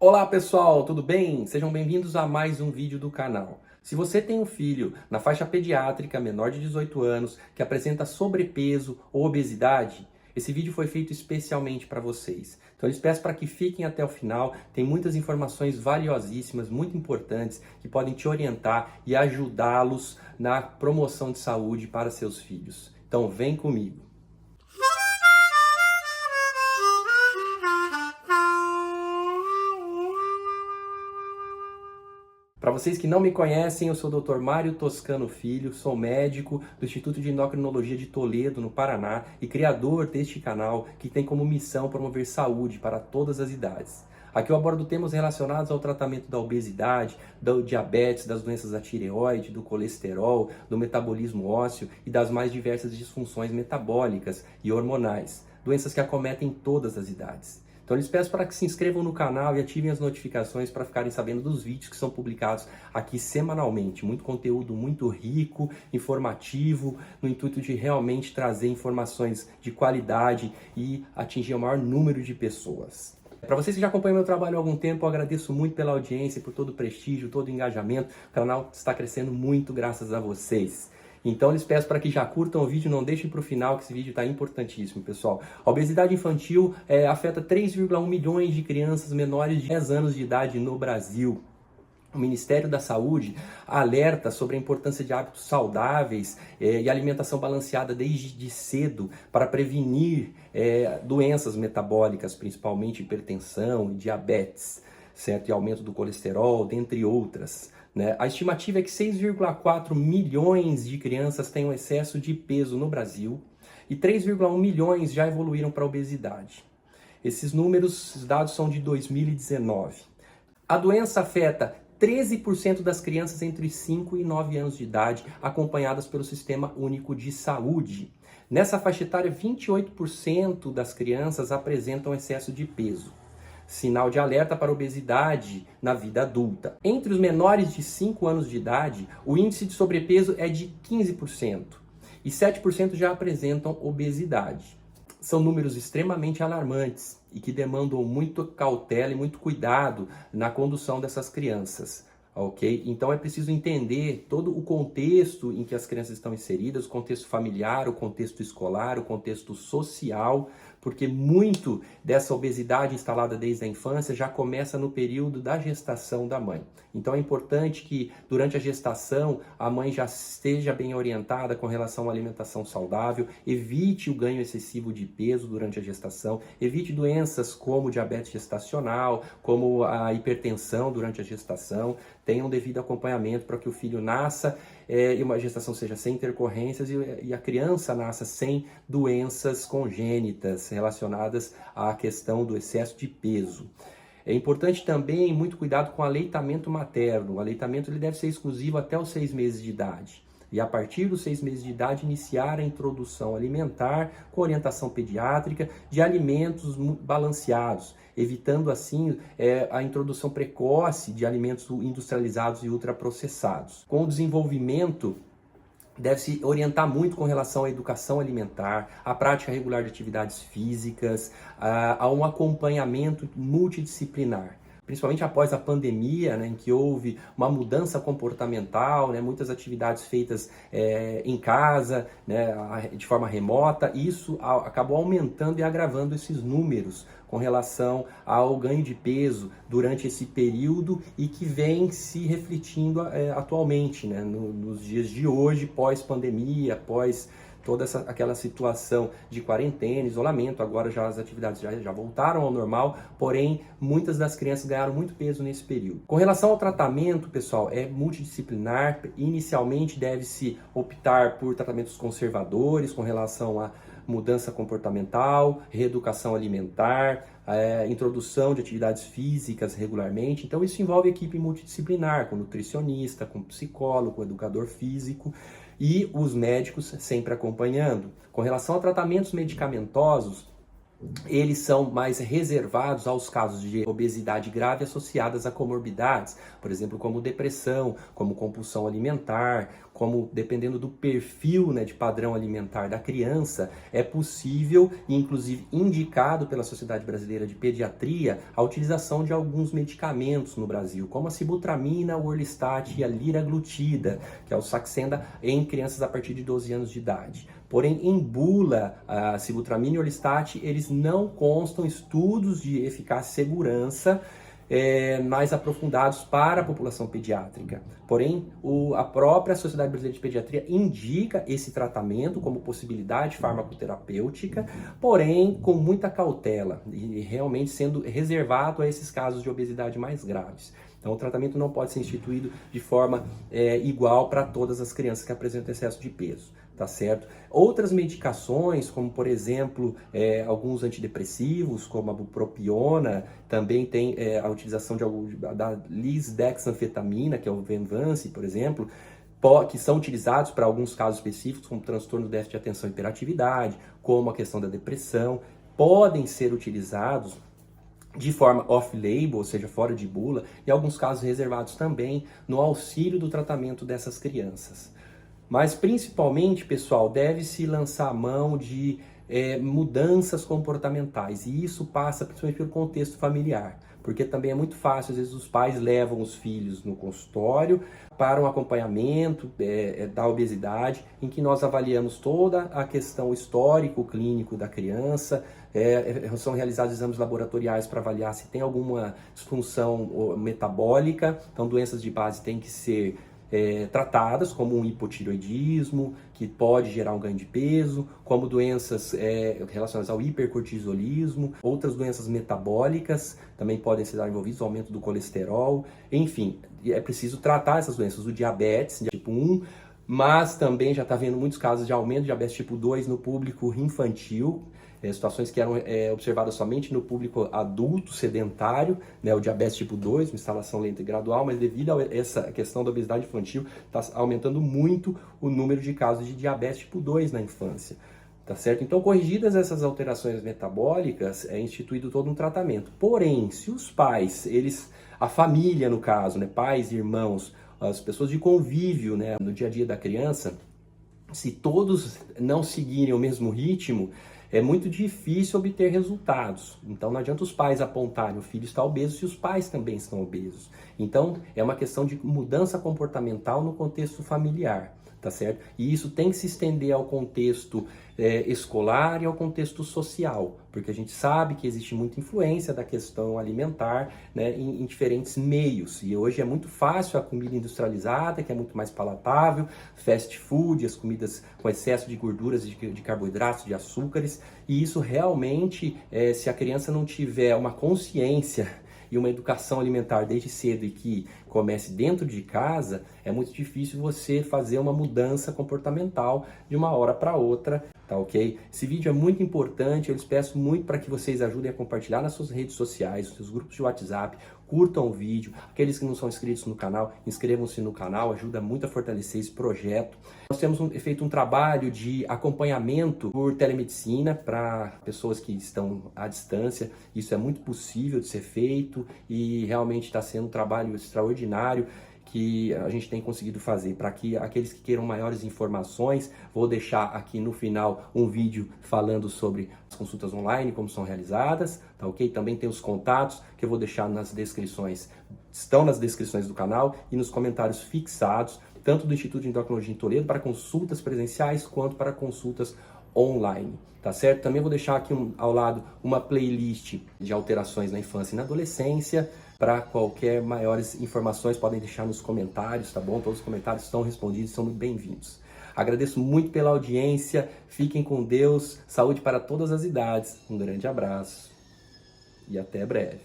Olá pessoal, tudo bem? Sejam bem-vindos a mais um vídeo do canal. Se você tem um filho na faixa pediátrica menor de 18 anos que apresenta sobrepeso ou obesidade, esse vídeo foi feito especialmente para vocês. Então eu lhes peço para que fiquem até o final, tem muitas informações valiosíssimas, muito importantes, que podem te orientar e ajudá-los na promoção de saúde para seus filhos. Então vem comigo. Para vocês que não me conhecem, eu sou o Dr. Mário Toscano Filho, sou médico do Instituto de Endocrinologia de Toledo, no Paraná, e criador deste canal que tem como missão promover saúde para todas as idades. Aqui eu abordo temas relacionados ao tratamento da obesidade, do diabetes, das doenças da tireoide, do colesterol, do metabolismo ósseo e das mais diversas disfunções metabólicas e hormonais, doenças que acometem todas as idades. Então eu lhes peço para que se inscrevam no canal e ativem as notificações para ficarem sabendo dos vídeos que são publicados aqui semanalmente. Muito conteúdo muito rico, informativo, no intuito de realmente trazer informações de qualidade e atingir o maior número de pessoas. Para vocês que já acompanham meu trabalho há algum tempo, eu agradeço muito pela audiência, por todo o prestígio, todo o engajamento. O canal está crescendo muito graças a vocês. Então, eu lhes peço para que já curtam o vídeo, não deixem para o final, que esse vídeo está importantíssimo, pessoal. A obesidade infantil afeta 3,1 milhões de crianças menores de 10 anos de idade no Brasil. O Ministério da Saúde alerta sobre a importância de hábitos saudáveis e alimentação balanceada desde cedo para prevenir doenças metabólicas, principalmente hipertensão e diabetes, certo? E aumento do colesterol, dentre outras. Né? A estimativa é que 6,4 milhões de crianças têm um excesso de peso no Brasil e 3,1 milhões já evoluíram para a obesidade. Esses dados são de 2019. A doença afeta 13% das crianças entre 5 e 9 anos de idade, acompanhadas pelo Sistema Único de Saúde. Nessa faixa etária, 28% das crianças apresentam excesso de peso. Sinal de alerta para obesidade na vida adulta. Entre os menores de 5 anos de idade, o índice de sobrepeso é de 15% e 7% já apresentam obesidade. São números extremamente alarmantes e que demandam muito cautela e muito cuidado na condução dessas crianças. Ok? Então é preciso entender todo o contexto em que as crianças estão inseridas, o contexto familiar, o contexto escolar, o contexto social, porque muito dessa obesidade instalada desde a infância já começa no período da gestação da mãe. Então é importante que durante a gestação a mãe já esteja bem orientada com relação à alimentação saudável, evite o ganho excessivo de peso durante a gestação, evite doenças como diabetes gestacional, como a hipertensão durante a gestação, tenha um devido acompanhamento para que o filho nasça e uma gestação seja sem intercorrências e a criança nasça sem doenças congênitas relacionadas à questão do excesso de peso. É importante também muito cuidado com o aleitamento materno. O aleitamento ele deve ser exclusivo até os 6 meses de idade. E a partir dos 6 meses de idade, iniciar a introdução alimentar com orientação pediátrica de alimentos balanceados, evitando assim a introdução precoce de alimentos industrializados e ultraprocessados. Com o desenvolvimento, deve-se orientar muito com relação à educação alimentar, à prática regular de atividades físicas, a um acompanhamento multidisciplinar. Principalmente após a pandemia, né, em que houve uma mudança comportamental, né, muitas atividades feitas em casa, né, de forma remota, isso acabou aumentando e agravando esses números com relação ao ganho de peso durante esse período e que vem se refletindo atualmente, né, nos dias de hoje, pós-pandemia, pós toda aquela situação de quarentena, isolamento, agora já as atividades já voltaram ao normal, porém muitas das crianças ganharam muito peso nesse período. Com relação ao tratamento, pessoal, é multidisciplinar. Inicialmente deve-se optar por tratamentos conservadores com relação à mudança comportamental, reeducação alimentar, introdução de atividades físicas regularmente. Então isso envolve equipe multidisciplinar, com nutricionista, com psicólogo, com educador físico, e os médicos sempre acompanhando. Com relação a tratamentos medicamentosos, eles são mais reservados aos casos de obesidade grave associadas a comorbidades, por exemplo, como depressão, como compulsão alimentar, como dependendo do perfil, né, de padrão alimentar da criança, é possível e inclusive indicado pela Sociedade Brasileira de Pediatria a utilização de alguns medicamentos no Brasil, como a sibutramina, o orlistat e a liraglutida, que é o Saxenda, em crianças a partir de 12 anos de idade. Porém, em bula, a sibutramina e o orlistat, eles não constam estudos de eficácia e segurança mais aprofundados para a população pediátrica. Porém, a própria Sociedade Brasileira de Pediatria indica esse tratamento como possibilidade farmacoterapêutica, porém com muita cautela e realmente sendo reservado a esses casos de obesidade mais graves. Então, o tratamento não pode ser instituído de forma igual para todas as crianças que apresentam excesso de peso. Tá certo? Outras medicações, como por exemplo, alguns antidepressivos, como a bupropiona, também tem a utilização da lisdexanfetamina, que é o Venvance, por exemplo, que são utilizados para alguns casos específicos, como transtorno do déficit de atenção e hiperatividade, como a questão da depressão, podem ser utilizados de forma off-label, ou seja, fora de bula, e alguns casos reservados também no auxílio do tratamento dessas crianças. Mas, principalmente, pessoal, deve-se lançar a mão de mudanças comportamentais. E isso passa principalmente pelo contexto familiar. Porque também é muito fácil, às vezes, os pais levam os filhos no consultório para um acompanhamento da obesidade, em que nós avaliamos toda a questão histórico-clínico da criança, são realizados exames laboratoriais para avaliar se tem alguma disfunção metabólica. Então, doenças de base têm que ser tratadas, como um hipotireoidismo, que pode gerar um ganho de peso, como doenças relacionadas ao hipercortisolismo, outras doenças metabólicas também podem ser envolvidas, o aumento do colesterol, enfim, é preciso tratar essas doenças, o diabetes tipo 1, mas também já está vendo muitos casos de aumento de diabetes tipo 2 no público infantil, situações que eram observadas somente no público adulto sedentário, né, o diabetes tipo 2, uma instalação lenta e gradual, mas devido a essa questão da obesidade infantil, está aumentando muito o número de casos de diabetes tipo 2 na infância. Tá certo? Então, corrigidas essas alterações metabólicas, é instituído todo um tratamento. Porém, se os pais, a família no caso, né, pais, irmãos, as pessoas de convívio, né, no dia a dia da criança, se todos não seguirem o mesmo ritmo, é muito difícil obter resultados. Então não adianta os pais apontarem o filho está obeso se os pais também estão obesos. Então é uma questão de mudança comportamental no contexto familiar, tá certo? E isso tem que se estender ao contexto escolar e ao contexto social, porque a gente sabe que existe muita influência da questão alimentar, né, em diferentes meios. E hoje é muito fácil a comida industrializada, que é muito mais palatável, fast food, as comidas com excesso de gorduras, de carboidratos, de açúcares, e isso realmente, se a criança não tiver uma consciência e uma educação alimentar desde cedo e que comece dentro de casa, é muito difícil você fazer uma mudança comportamental de uma hora para outra, tá ok? Esse vídeo é muito importante, eu lhes peço muito para que vocês ajudem a compartilhar nas suas redes sociais, nos seus grupos de WhatsApp, curtam o vídeo, aqueles que não são inscritos no canal, inscrevam-se no canal, ajuda muito a fortalecer esse projeto. Nós temos feito um trabalho de acompanhamento por telemedicina para pessoas que estão à distância, isso é muito possível de ser feito e realmente está sendo um trabalho extraordinário que a gente tem conseguido fazer. Para que aqueles que queiram maiores informações, vou deixar aqui no final um vídeo falando sobre as consultas online, como são realizadas, tá ok? Também tem os contatos que eu vou deixar nas descrições, estão nas descrições do canal e nos comentários fixados, tanto do Instituto de Endocrinologia em Toledo para consultas presenciais quanto para consultas online, tá certo? Também vou deixar aqui ao lado uma playlist de alterações na infância e na adolescência. Para qualquer maiores informações, podem deixar nos comentários, tá bom? Todos os comentários estão respondidos, são muito bem-vindos. Agradeço muito pela audiência, fiquem com Deus, saúde para todas as idades, um grande abraço e até breve.